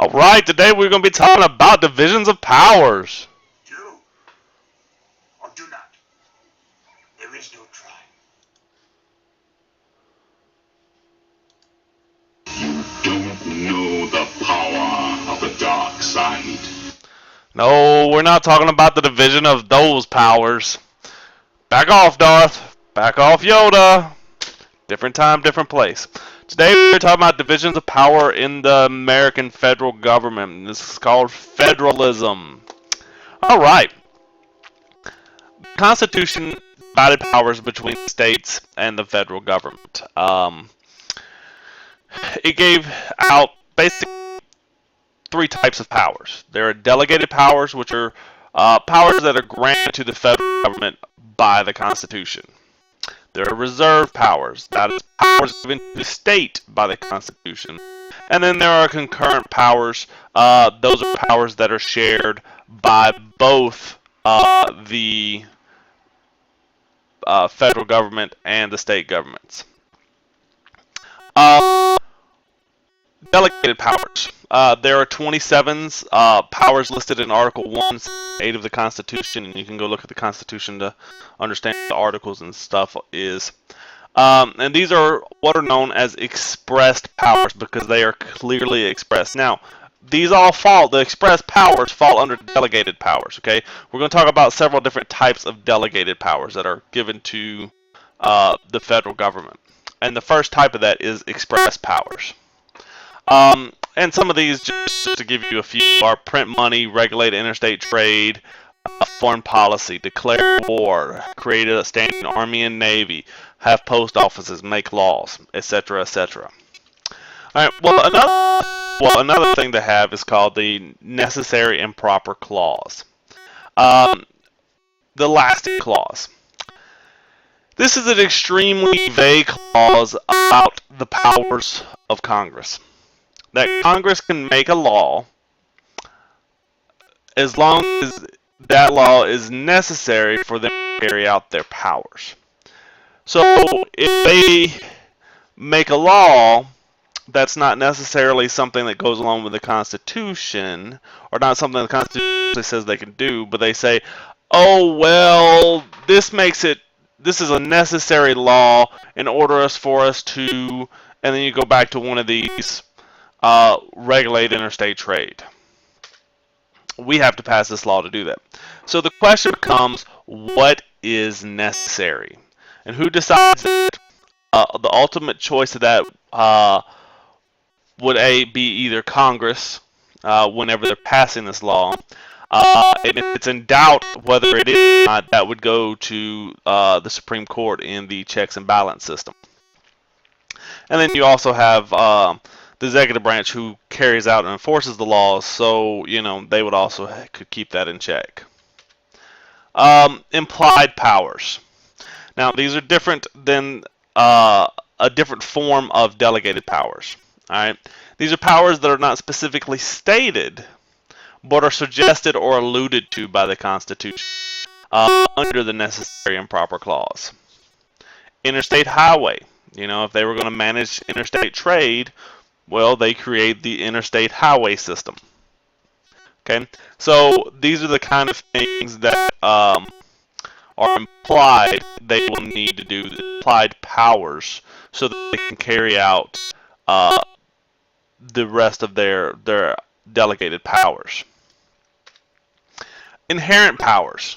Alright, today we're going to be talking about divisions of powers. Do or do not. There is no try. You don't know the power of the dark side. No, we're not talking about the division of those powers. Back off, Darth. Back off, Yoda. Different time, different place. Today we're talking about divisions of power in the American federal government. This is called federalism. Alright. The Constitution divided powers between states and the federal government. It gave out basically three types of powers. There are delegated powers, which are powers that are granted to the federal government by the Constitution. There are reserve powers, that is powers given to the state by the Constitution. And then there are concurrent powers. Those are powers that are shared by both the federal government and the state governments. Delegated powers. There are 27 powers listed in Article 1, 8 of the Constitution, and you can go look at the Constitution to understand the articles and stuff is. And these are what are known as expressed powers because they are clearly expressed. Now, the expressed powers fall under delegated powers, okay? We're going to talk about several different types of delegated powers that are given to the federal government. And the first type of that is express powers. And some of these, just to give you a few, are print money, regulate interstate trade, foreign policy, declare war, create a standing army and navy, have post offices, make laws, etc., etc. All right. Well, another thing to have is called the necessary and proper clause. The lasting clause. This is an extremely vague clause about the powers of Congress. That Congress can make a law as long as that law is necessary for them to carry out their powers. So if they make a law that's not necessarily something that goes along with the Constitution, or not something the Constitution says they can do, but they say, oh, well, this is a necessary law in order for us to, and then you go back to one of these, regulate interstate trade. We have to pass this law to do that. So the question becomes, what is necessary? And who decides that? The ultimate choice of that would be either Congress, whenever they're passing this law. And if it's in doubt whether it is or not, that would go to the Supreme Court in the checks and balance system. And then you also have the executive branch who carries out and enforces the laws, so they would also could keep that in check. Implied powers. Now these are different than a different form of delegated powers. All right, these are powers that are not specifically stated, but are suggested or alluded to by the Constitution under the necessary and proper clause. Interstate highway. If they were going to manage interstate trade, well, they create the interstate highway system. Okay, so these are the kind of things that are implied they will need to do, the implied powers, so that they can carry out the rest of their delegated powers. Inherent powers.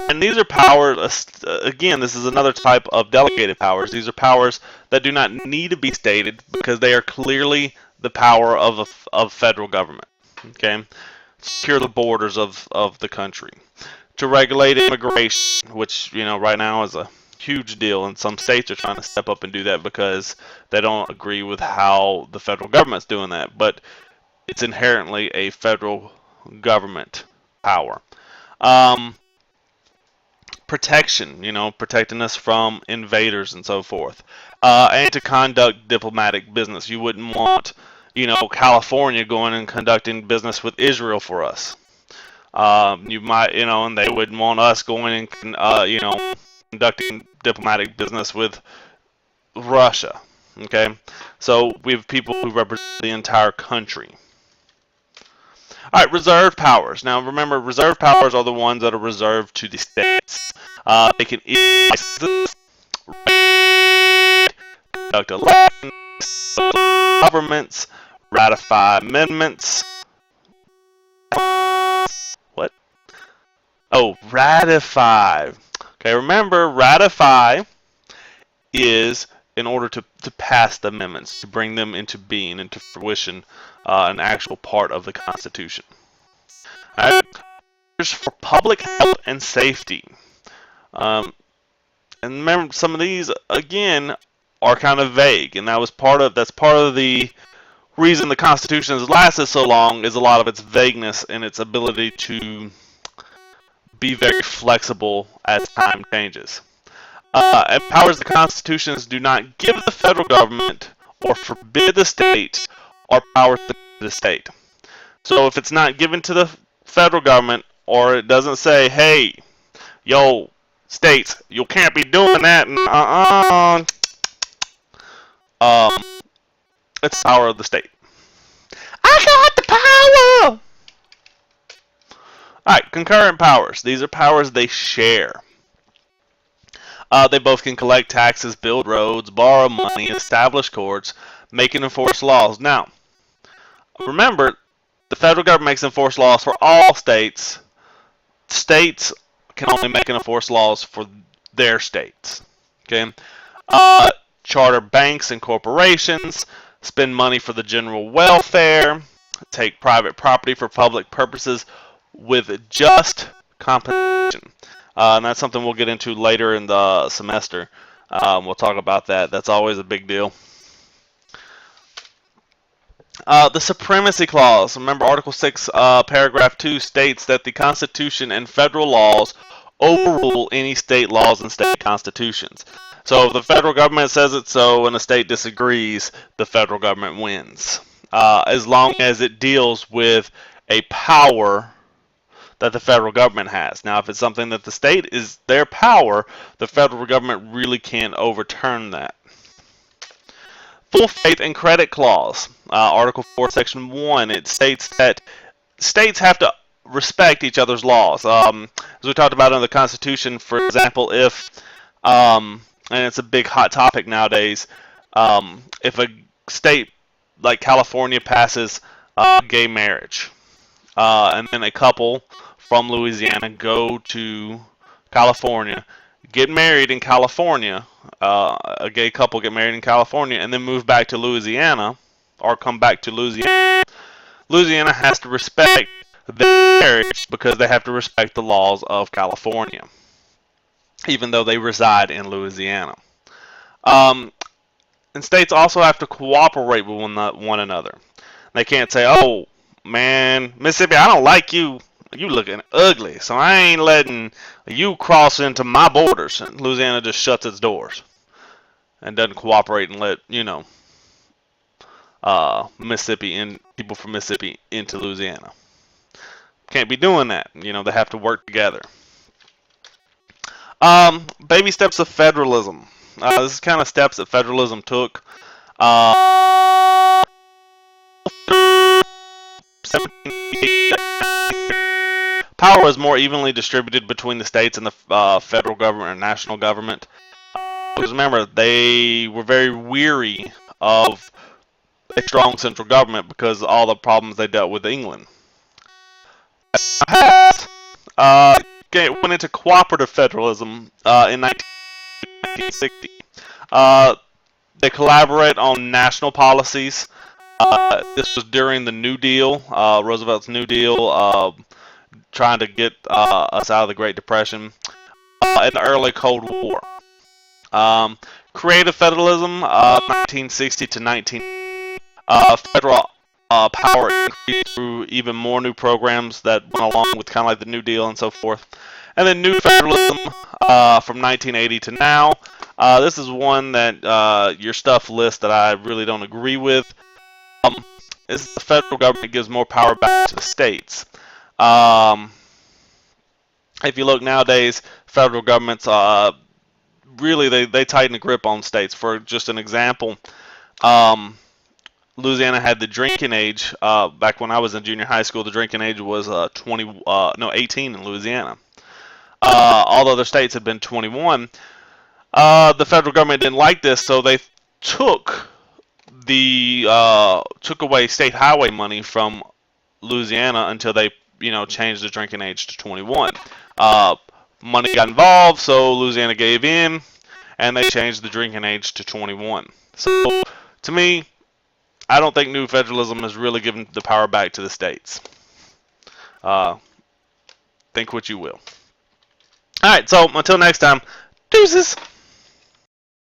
And these are powers, again, this is another type of delegated powers. These are powers that do not need to be stated because they are clearly the power of federal government. Okay? Secure the borders of the country. To regulate immigration, which, right now is a huge deal, and some states are trying to step up and do that because they don't agree with how the federal government's doing that. But it's inherently a federal government power. Protection, protecting us from invaders and so forth, and to conduct diplomatic business. You wouldn't want, California going and conducting business with Israel for us. You might, and they wouldn't want us going and, conducting diplomatic business with Russia. Okay, so we have people who represent the entire country. All right, reserved powers. Now remember, reserved powers are the ones that are reserved to the states. They can issue licenses, conduct elections, governments, ratify amendments. What? Oh, ratify. Okay, remember, ratify is in order to pass the amendments, to bring them into being, into fruition, an actual part of the Constitution. All right. For public health and safety. And remember, some of these again are kind of vague, and that's part of the reason the Constitution has lasted so long, is a lot of its vagueness and its ability to be very flexible as time changes. And powers the constitutions do not give the federal government or forbid the state, or powers to the state. So if it's not given to the federal government, or it doesn't say, hey, yo, states, you can't be doing that, and it's power of the state. I got the power! Alright, concurrent powers. These are powers they share. They both can collect taxes, build roads, borrow money, establish courts, make and enforce laws. Now, remember, the federal government makes and enforce laws for all states. States can only make and enforce laws for their states. Okay? Charter banks and corporations, spend money for the general welfare, take private property for public purposes with just compensation. And that's something we'll get into later in the semester. We'll talk about that. That's always a big deal. The Supremacy Clause. Remember, Article 6, Paragraph 2 states that the Constitution and federal laws overrule any state laws and state constitutions. So if the federal government says it so and the state disagrees, the federal government wins. As long as it deals with a power that the federal government has. Now, if it's something that the state is their power, the federal government really can't overturn that. Full faith and credit clause. Article 4, Section 1, it states that states have to respect each other's laws. As we talked about in the Constitution, for example, if, and it's a big hot topic nowadays, if a state like California passes gay marriage, and then a couple from Louisiana go to California, get married in California, a gay couple get married in California, and then move back to Louisiana, or come back to Louisiana, Louisiana has to respect their marriage because they have to respect the laws of California, even though they reside in Louisiana. And states also have to cooperate with one another. They can't say, oh, man, Mississippi, I don't like you. You looking ugly, so I ain't letting you cross into my borders. And Louisiana just shuts its doors and doesn't cooperate and let, Mississippi and people from Mississippi into Louisiana. Can't be doing that. They have to work together. Baby steps of federalism. This is kind of steps that federalism took. Power is more evenly distributed between the states and the federal government or national government. Because remember, they were very weary of a strong central government because of all the problems they dealt with England. Went into cooperative federalism in 1960. They collaborate on national policies. This was during the New Deal, Roosevelt's New Deal, trying to get us out of the Great Depression, in the early Cold War. Creative federalism, 1960 to 19. Federal power increased through even more new programs that went along with kind of like the New Deal and so forth. And then new federalism from 1980 to now. This is one that your stuff list that I really don't agree with. Is the federal government gives more power back to the states. If you look nowadays, federal governments really they tighten the grip on states. For just an example, Louisiana had the drinking age. Back when I was in junior high school, the drinking age was 18 in Louisiana. All other states had been 21. The federal government didn't like this, so they took took away state highway money from Louisiana until they changed the drinking age to 21. Money got involved, so Louisiana gave in, and they changed the drinking age to 21. So to me, I don't think new federalism has really given the power back to the states. Think what you will. All right, so until next time, deuces.